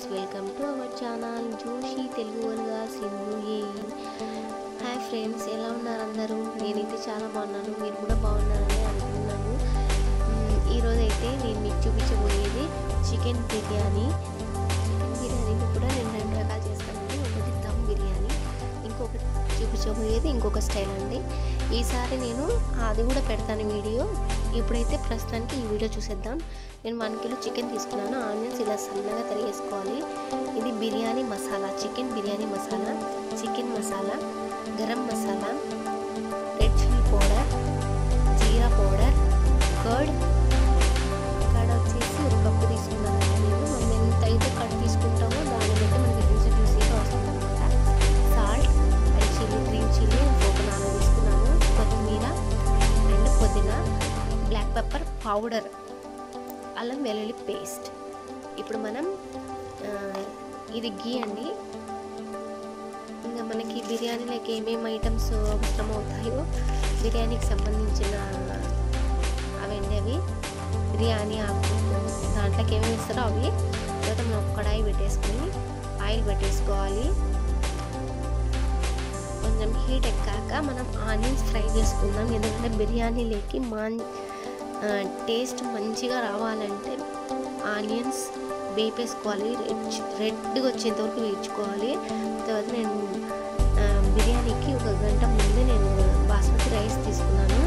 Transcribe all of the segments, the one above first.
Friends, welcome to our channel Joshi Telugu వరగా సింధు ఏ. Hi friends, ఎలా ఉన్నారు అందరూ? నేనైతే చాలా బాగున్నాను, మీరు కూడా బాగున్నారని అనుకున్నాను. ఈరోజు అయితే నేను మీకు చూపించబోయేది చికెన్ బిర్యానీ. చికెన్ బిర్యానీని కూడా నేను 2 రకాలు చేస్తానండి. ఒకటి దమ్ బిర్యానీ, ఇంకొకటి చూపించబోయేది ఇంకొక స్టైల్ అండి. ఈసారి నేను అది కూడా పెడతాను వీడియో. ఇప్పుడైతే ప్రస్తుతానికి ఈ వీడియో చూసేద్దాం. నేను 1 కిలో చికెన్ తీసుకున్నాను. ఆనియన్స్ ఇలా సన్నగా తరిగేసుకోవాలి. ఇది biryani masala, chicken biryani masala, chicken masala, garam masala, red chilli powder, jeera powder, curd వచ్చేసి 1 కప్పు తీసుకున్నాను. మనం ఎంతైతే కర్డ్ తీసుకుంటామో దాన్ని బట్టి మనకి జ్యూసీగా వస్తుంది అనమాట. Salt and chilli, green chilli 4 తీసుకున్నాను. కొత్తిమీర అండ్ పుదీనా, బ్లాక్ పెప్పర్ పౌడర్, అల్లం వెల్లుల్లి పేస్ట్. ఇప్పుడు మనం ఇది గీ అండి. ఇంకా మనకి బిర్యానీలోకి ఏమేమి ఐటమ్స్ అవసరం అవుతాయో బిర్యానీకి సంబంధించిన అవండి. అవి బిర్యానీ ఆకు, దాంట్లోకి ఏమేమి ఇస్తారో అవి. తర్వాత మనం ఒక కడాయి పెట్టేసుకొని ఆయిల్ పెట్టేసుకోవాలి. కొంచెం హీట్ ఎక్కాక మనం ఆనియన్స్ ఫ్రై చేసుకుందాం. ఎందుకంటే బిర్యానీలోకి టేస్ట్ మంచిగా రావాలంటే ఆనియన్స్ వేపేసుకోవాలి. రెడ్గా వచ్చేంత వరకు వేయించుకోవాలి. తర్వాత నేను బిర్యానీకి 1 గంట ముందే నేను బాస్మతి రైస్ తీసుకున్నాను.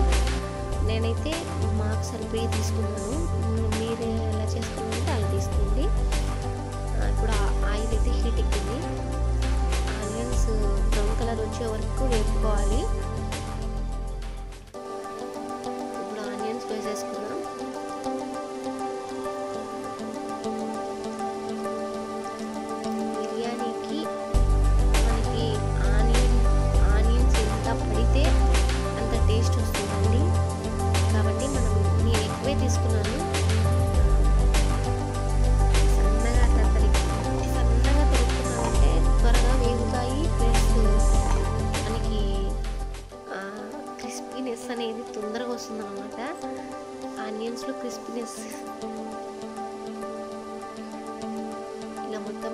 నేనైతే మాకు సరిపోయి తీసుకున్నాను. మీరు ఎలా చేసుకున్నారంటే అలా తీసుకోండి. ఇప్పుడు ఆయిల్ అయితే హీట్ ఎక్కింది. ఆనియన్స్ బ్రౌన్ కలర్ వచ్చే వరకు వేపుకోవాలి. వేసేసుకున్నాం. బిర్యానీకి మనకి ఆనియన్స్ ఎంత పడితే అంత టేస్ట్ వస్తుందండి. కాబట్టి నేను ఎక్కువే తీసుకున్నాను. సన్నగా తరుక్కున్నామంటే త్వరగా వేగుతాయి. ప్లస్ మనకి క్రిస్పీనెస్ అనేది తొందరగా వస్తుంది అనమాట. ఆనియన్స్లో క్రిస్పీనెస్ ఇలా మొత్తం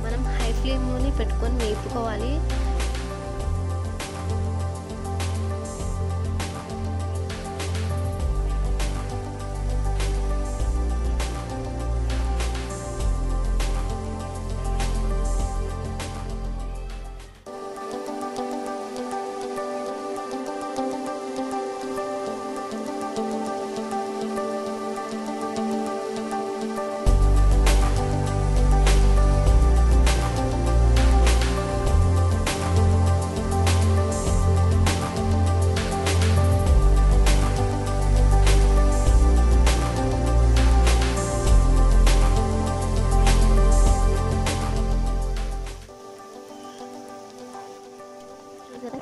మనం హై ఫ్లేమ్లోనే పెట్టుకొని వేపుకోవాలి.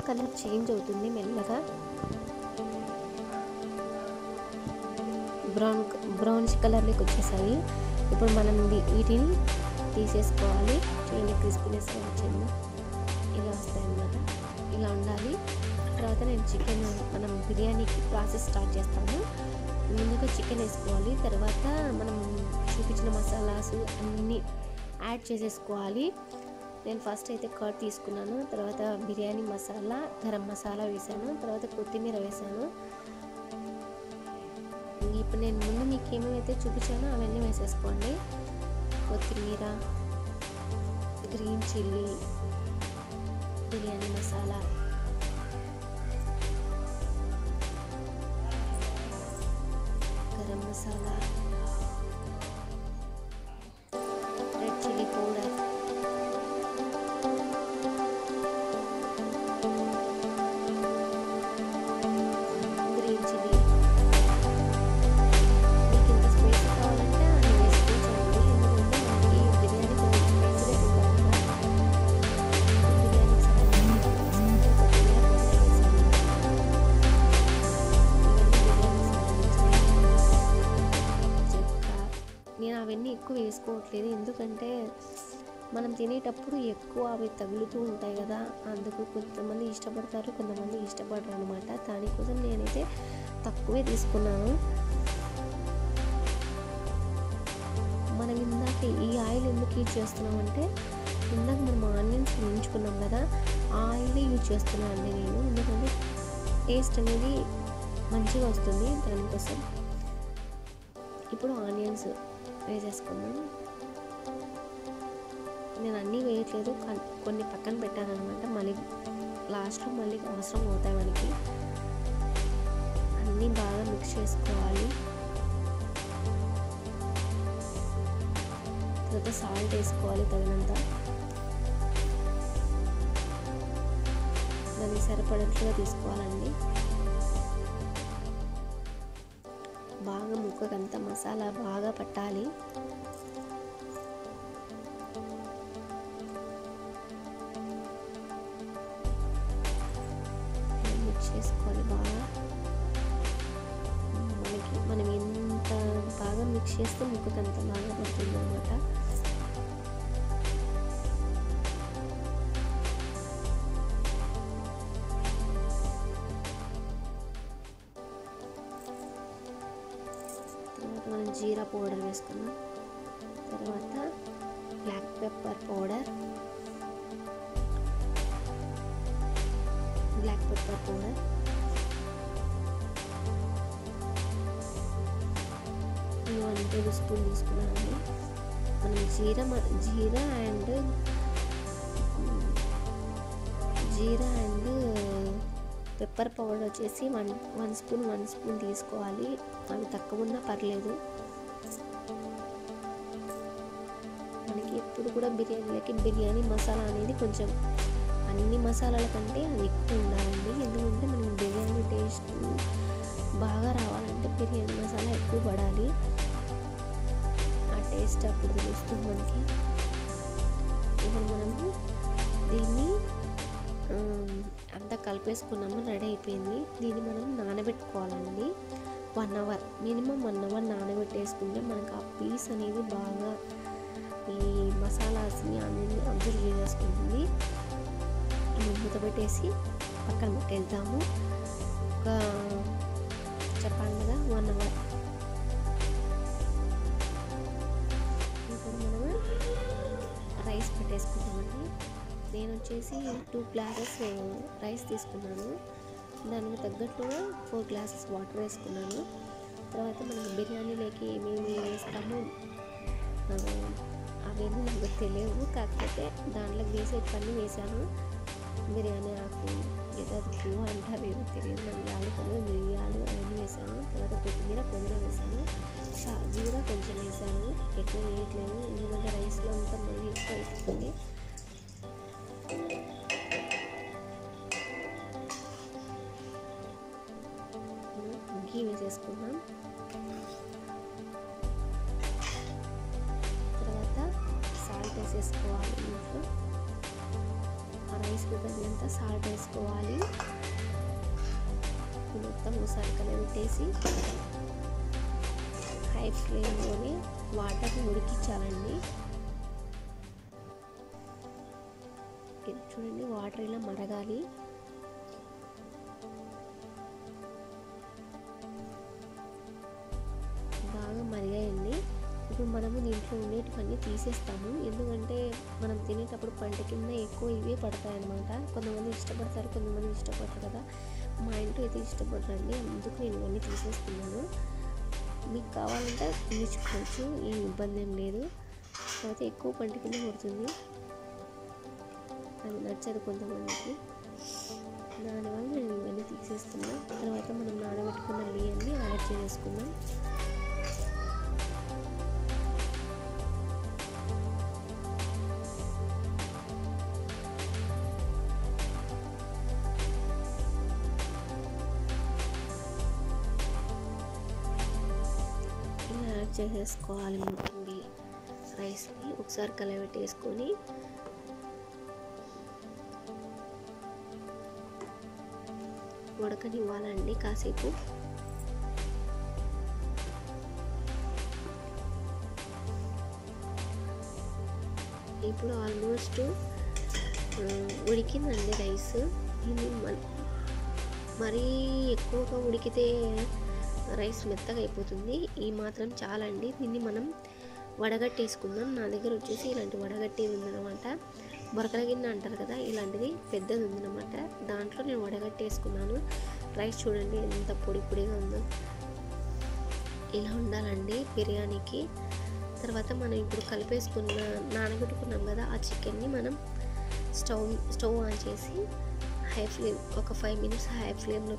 కలర్ చేంజ్ అవుతుంది మెల్లగా. బ్రౌనిష్ కలర్లోకి వచ్చేసాయి. ఇప్పుడు మనం వీటిని తీసేసుకోవాలి. చూడండి, క్రిస్పీనెస్ వచ్చింది. ఇలా వస్తాయి అన్నమాట. ఇలా ఉండాలి. తర్వాత నేను చికెన్, మనం బిర్యానీకి ప్రాసెస్ స్టార్ట్ చేస్తాము. ముందుగా చికెన్ వేసుకోవాలి. తర్వాత మనం చూపించిన మసాలాస్ అన్నీ యాడ్ చేసేసుకోవాలి. నేను ఫస్ట్ అయితే కర్డ్ తీసుకున్నాను. తర్వాత బిర్యానీ మసాలా, గరం మసాలా వేసాను. తర్వాత కొత్తిమీర వేసాను. ఇప్పుడు నేను ముందు మీకు ఏమేమైతే చూపించానో అవన్నీ వేసేసుకోండి. కొత్తిమీర, green chilli, biryani masala, garam masala, red chilli powder, అవన్నీ ఎక్కువ వేసుకోవట్లేదు. ఎందుకంటే మనం తినేటప్పుడు ఎక్కువ అవి తగులుతూ ఉంటాయి కదా, అందుకు కొంతమంది ఇష్టపడతారు, కొంతమంది ఇష్టపడరు అనమాట. దానికోసం నేనైతే తక్కువే తీసుకున్నాను. మనం ఇందాక అంటే ఈ ఆయిల్ ఎందుకు యూజ్ చేస్తున్నాం అంటే ఇందాక మనం ఆనియన్స్ వేయించుకున్నాం కదా, ఆ ఆయిల్ యూజ్ చేస్తున్నానండి నేను, ఎందుకంటే టేస్ట్ అనేది మంచిగా వస్తుంది దానికోసం. ఇప్పుడు ఆనియన్స్ వేసేసుకున్నాం. నేను అన్నీ వేయట్లేదు, కొన్ని పక్కన పెట్టాను అనమాట, మళ్ళీ లాస్ట్లో మళ్ళీ అవసరం అవుతాయి మనకి. అన్నీ బాగా మిక్స్ చేసుకోవాలి. తర్వాత సాల్ట్ వేసుకోవాలి తగినంత, దాన్ని సరిపడట్లుగా తీసుకోవాలండి. బాగా ముక్కకంతా మసాలా బాగా పట్టాలి. మిక్స్ చేసుకోవాలి బాగా. మనం ఎంత బాగా మిక్స్ చేస్తే ముక్కకంత బాగా పడుతుంది అన్నమాట. తర్వాత మనం జీరా పౌడర్ వేసుకున్నాం. తర్వాత బ్లాక్ పెప్పర్ పౌడర్, నేను 1 టేబుల్ స్పూన్ తీసుకున్నానండి. మనం జీరా అండ్ పెప్పర్ పౌడర్ వచ్చేసి 1 స్పూన్ తీసుకోవాలి. అవి తక్కువ ఉన్నా పర్లేదు. మనకి ఎప్పుడు కూడా బిర్యానీ మసాలా అనేది కొంచెం అన్ని మసాలాల కంటే అది ఎక్కువ ఉండాలండి. ఎందుకంటే మనం బిర్యానీ టేస్ట్ బాగా రావాలంటే బిర్యానీ మసాలా ఎక్కువ పడాలి. ఆ టేస్ట్ అప్పుడు తెలుస్తుంది మనకి. ఇప్పుడు మనము దీన్ని అంతా కలిపేసుకున్నాము, రెడీ అయిపోయింది. దీన్ని మనం నానబెట్టుకోవాలండి. 1 అవర్, మినిమం 1 అవర్ నానబెట్టేసుకుంటే మనకు ఆ పీస్ అనేది బాగా ఈ మసాలాస్ని అన్నీ అబ్జర్వ్ చేసేసుకుంటుంది. మూత పెట్టేసి పక్కన పెట్టేద్దాము. చెప్పాను కదా 1 అవర్. ఇప్పుడు మనము రైస్ పెట్టేసుకుంటామండి. నేను వచ్చేసి 2 గ్లాసెస్ రైస్ తీసుకున్నాను. దానికి తగ్గట్టుగా 4 గ్లాసెస్ వాటర్ వేసుకున్నాను. తర్వాత మనం బిర్యానీలోకి ఏమేమి వేస్తామో అవేమీ నాకు తెలియవు, కాకపోతే దాంట్లో వేసేటన్నీ వేసాను. బిర్యానీ ఆకు లేదా పువ్వు అంటారు, ఏదో తెలియదు, యాలకులు, మిరియాలు అవన్నీ వేసాను. తర్వాత కొత్తిమీర వేసాను. జీరా కొంచెం వేసాను, ఎక్కువ వేయట్లేదు ఎందుకంటే రైస్లో అంతా మళ్ళీ ఎక్కువ అయిపోతుంది. ఘీ వేసేసుకున్నాం. తర్వాత సాల్ట్ వేసేసుకోవాలి. ఇంట్లో రైస్కి తగినంత సాల్ట్ వేసుకోవాలి. మొత్తం ఒకసారి కలబెట్టేసి హై ఫ్లేమ్లోనే వాటర్ని ఉడికించాలండి. చూడండి, వాటర్ ఇలా మరగాలి. బాగా మరిగాయండి. ఇప్పుడు మనము దీంట్లో ఉండేటివన్నీ తీసేస్తాము, ఎందుకంటే మనం తినేటప్పుడు పంట కింద ఎక్కువ ఇవే పడతాయి అన్నమాట. కొంతమంది ఇష్టపడతారు, కొంతమంది ఇష్టపడతారు కదా. మా ఇంట్లో అయితే ఇష్టపడరండి, అందుకు నేను ఇవన్నీ తీసేస్తున్నాను. మీకు కావాలంటే తీసుకోవచ్చు, ఏం ఇబ్బంది ఏం లేదు. అయితే ఎక్కువ పంట కింద పడుతుంది, అది నచ్చదు కొంతమందికి. దానివల్ల నేను ఇవన్నీ తీసేస్తున్నాను. తర్వాత మనం నానబెట్టుకున్న బియ్యాన్ని యాడ్ చేసుకుందాం. చేసేసుకోవాలి. మొత్తం రైస్ని ఒకసారి కలబెట్టేసుకొని ఉడకనివ్వాలండి కాసేపు. ఇప్పుడు ఆల్మోస్ట్ ఉడికిందండి రైస్. ఇది మరీ ఎక్కువగా ఉడికితే రైస్ మెత్తగా అయిపోతుంది. ఈ మాత్రం చాలండి. దీన్ని మనం వడగట్టి వేసుకుందాం. నా దగ్గర వచ్చేసి ఇలాంటి వడగట్టి ఉందన్నమాట. బొరకల గిన్నె అంటారు కదా, ఇలాంటిది పెద్దది ఉందన్నమాట. దాంట్లో నేను వడగట్టి వేసుకున్నాను. రైస్ చూడండి ఎంత పొడి పొడిగా ఉందో. ఇలా ఉండాలండి బిర్యానీకి. తర్వాత మనం ఇప్పుడు కలిపేసుకున్న నానబెట్టుకున్నాం కదా ఆ చికెన్ని మనం స్టవ్ ఆన్ చేసి హై ఫ్లేమ్ ఒక 5 minutes హై ఫ్లేమ్లో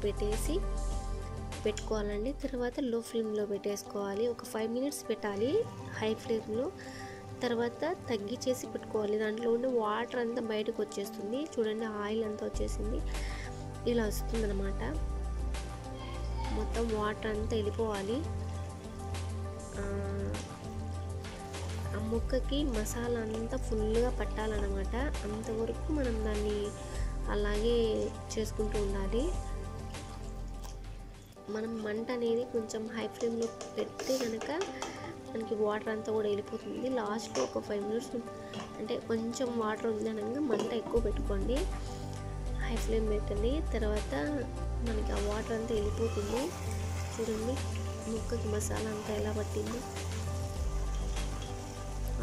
పెట్టుకోవాలండి. తర్వాత లో ఫ్లేమ్లో పెట్టేసుకోవాలి. ఒక 5 minutes పెట్టాలి హై ఫ్లేమ్లో. తర్వాత తగ్గించేసి పెట్టుకోవాలి. దాంట్లో ఉండే వాటర్ అంతా బయటకు వచ్చేస్తుంది. చూడండి ఆయిల్ అంతా వచ్చేసింది. ఇలా వస్తుందన్నమాట. మొత్తం వాటర్ అంతా వెళ్ళిపోవాలి. ఆ ముక్కకి మసాలా అంతా ఫుల్గా పట్టాలన్నమాట. అంతవరకు మనం దాన్ని అలాగే చేసుకుంటూ ఉండాలి. మనం మంట అనేది కొంచెం హై ఫ్లేమ్లో పెడితే కనుక మనకి వాటర్ అంతా కూడా వెళ్ళిపోతుంది. లాస్ట్లో ఒక 5 minutes అంటే కొంచెం వాటర్ ఉంది అనగా మంట ఎక్కువ పెట్టుకోండి, హై ఫ్లేమ్ పెట్టండి. తర్వాత మనకి ఆ వాటర్ అంతా వెళ్ళిపోతుంది. చూడండి ముక్కకి మసాలా అంతా ఎలా పట్టింది,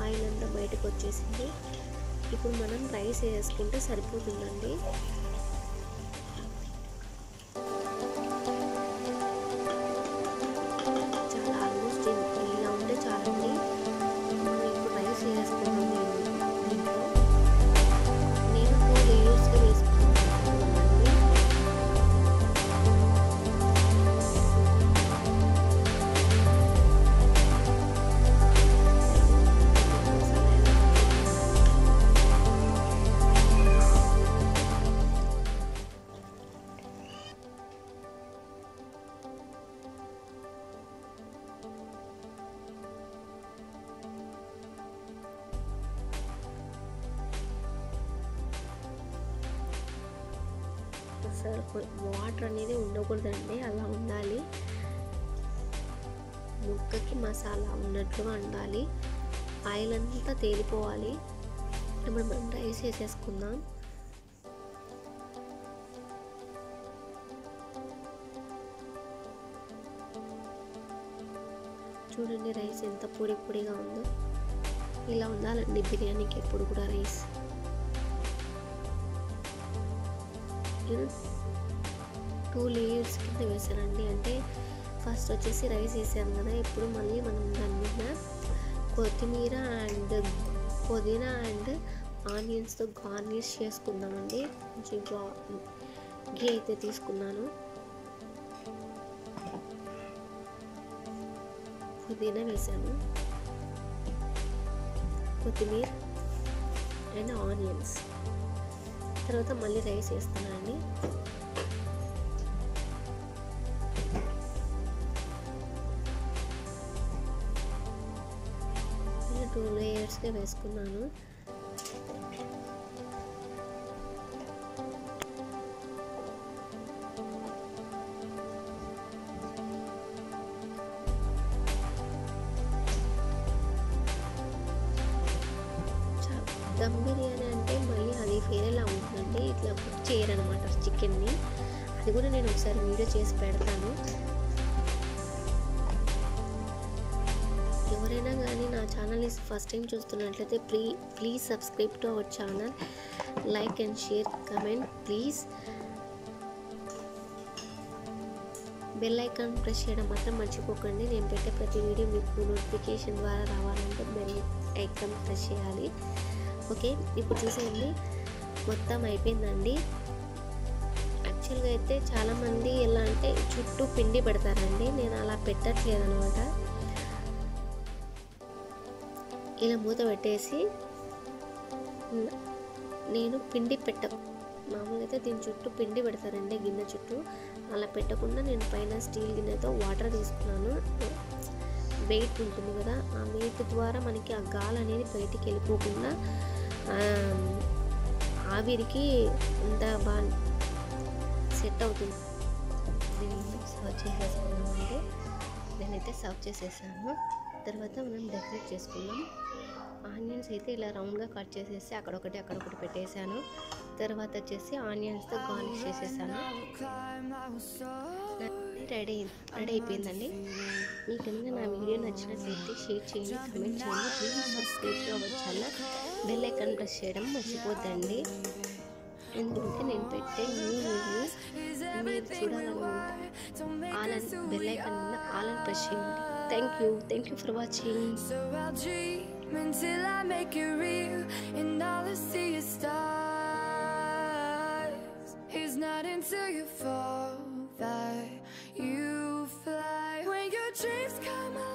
ఆయిల్ అంతా బయటకు వచ్చేసింది. ఇప్పుడు మనం రైస్ వేసుకుంటే సరిపోతుందండి. చాలా ఆల్మోస్ట్ ఇలా ఉంటే చాలండి. మనం ఇప్పుడు రైస్ వేసుకున్నాము దీంట్లో. నేను 2 layers వేసుకున్నాను. అసలు వాటర్ అనేది ఉండకూడదండి, అలా ఉండాలి. ముక్కకి మసాలా ఉన్నట్లుగా ఉండాలి. ఆయిల్ అంతా తేలిపోవాలి. ఇప్పుడు మనం రైస్ వేసేసుకుందాం. చూడండి రైస్ ఎంత పొడి పొడిగా ఉందో. ఇలా ఉండాలండి బిర్యానీకి ఎప్పుడు కూడా రైస్. 2 layers కింద వేసానండి. అంటే ఫస్ట్ వచ్చేసి రైస్ వేసాను కదా, ఇప్పుడు మళ్ళీ మనం దాని మీద కొత్తిమీర అండ్ పుదీనా అండ్ ఆనియన్స్తో గార్నిష్ చేసుకుందామండి. కొంచెం ఘీ అయితే తీసుకున్నాను. పుదీనా వేసాను, కొత్తిమీర అండ్ ఆనియన్స్. తర్వాత మళ్ళీ రైస్ వేస్తానండి. ఇలా 2 layers వేసుకున్నాను. దమ్ బిర్యానీ అంటే మళ్ళీ అది వేరేలా ఉంటుందండి. ఇట్లా కుక్ చేయరనమాట చికెన్ని. అది కూడా నేను ఒకసారి వీడియో చేసి పెడతాను. ఎవరైనా కానీ నా ఛానల్ని ఫస్ట్ టైం చూస్తున్నట్లయితే please subscribe to our channel, like and share, comment please. Bell icon press చేయడం మాత్రం మర్చిపోకండి. నేను పెట్టే ప్రతి వీడియో మీకు నోటిఫికేషన్ ద్వారా రావాలంటే బెల్ ఐకాన్ ప్రెస్ చేయాలి. ఓకే, ఇప్పుడు చూసేయండి మొత్తం అయిపోయిందండి. యాక్చువల్గా అయితే చాలామంది ఎలా అంటే చుట్టూ పిండి పెడతారండి, నేను అలా పెట్టట్లేదు అనమాట. ఇలా మూత పెట్టేసి నేను పిండి మామూలుగా అయితే దీని చుట్టూ పిండి పెడతారండి, గిన్నె చుట్టూ. అలా పెట్టకుండా నేను పైన స్టీల్ గిన్నెతో వాటర్ తీసుకున్నాను. వెయిట్ ఉంటుంది కదా, ఆ వెయిట్ ద్వారా మనకి ఆ గాలి అనేది బయటికి వెళ్ళిపోకుండా ఆవిరికి అంత బాగా సెట్ అవుతుంది. దీన్ని సర్వ్ చేసేసుకున్నామండి. నేనైతే సర్వ్ చేసేసాను. తర్వాత మనం డెకరేట్ చేసుకున్నాం. ఆనియన్స్ అయితే ఇలా రౌండ్గా కట్ చేసేసి అక్కడొకటి పెట్టేశాను. తర్వాత వచ్చేసి ఆనియన్స్తో గార్నిష్ చేసేసాను. రెడీ అయిపోయిందండి. మీకు కనుక నా వీడియో నచ్చినట్లయితే షేర్ చేయండి, కమెంట్ చేయండి. Please subscribe to our channel. Bell icon press చేయడం మర్చిపోద్దండి. ఎందుకంటే నేను పెట్టే న్యూ వీడియోస్ మీరు చూడాలనుకుంటే బెల్ ఐకాన్ మీద ఆల్ అని ప్రెస్ చేయండి. Thank you for watching. Until I make it real and all I see is stars. It's not until you fall that you fly. When your dreams come alive.